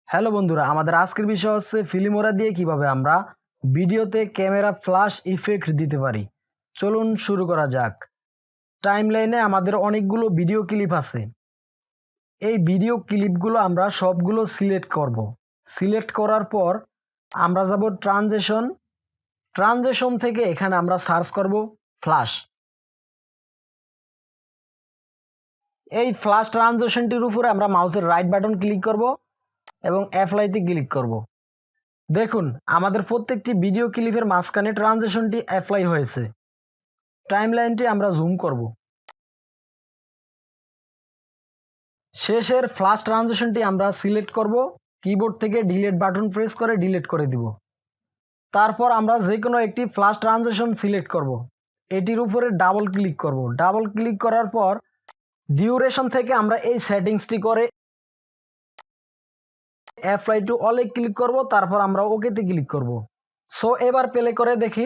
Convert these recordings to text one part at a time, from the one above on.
Hello বন্ধুরা, আমাদের আজকের বিষয় হচ্ছে ফিল্মোরা দিয়ে কিভাবে আমরা ভিডিওতে ক্যামেরা ফ্ল্যাশ ইফেক্ট দিতে পারি। চলুন শুরু করা যাক। টাইমলাইনে আমাদের অনেকগুলো ভিডিও ক্লিপ আছে। এই ভিডিও ক্লিপগুলো আমরা সবগুলো সিলেক্ট করব। সিলেক্ট করার পর আমরা যাব ট্রানজেকশন থেকে এখানে আমরা সার্চ করব ফ্ল্যাশ। এই ফ্ল্যাশ ট্রানজেকশনটির উপরে আমরা মাউসের রাইট বাটন ক্লিক করব এবং অ্যাপ্লাইতে ক্লিক করব। দেখুন, আমাদের প্রত্যেকটি ভিডিও ক্লিপের মাঝখানে ট্রানজিশনটি অ্যাপ্লাই হয়েছে। টাইমলাইনটি আমরা জুম করব। শেষের ফ্ল্যাশ ট্রানজিশনটি আমরা সিলেক্ট করব। কিবোর্ড থেকে ডিলিট বাটন প্রেস করে ডিলিট করে দিব। তারপর আমরা যে কোনো একটি ফ্ল্যাশ ট্রানজিশন সিলেক্ট করব। এটির উপরে ডাবল ক্লিক করব। ডাবল ক্লিক করার পর ডিউরেশন থেকে আমরা এই সেটিংসটি করে অ্যাপ্লাই টু অলে ক্লিক করব। তারপর আমরা ওকেতে ক্লিক করব। সো এবার প্লে করে দেখি।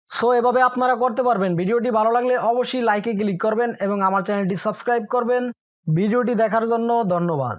সো এভাবে আপনারা করতে পারবেন। ভিডিওটি ভালো লাগলে অবশ্যই লাইকে ক্লিক করবেন এবং আমার চ্যানেলটি সাবস্ক্রাইব করবেন। ভিডিওটি দেখার জন্য ধন্যবাদ।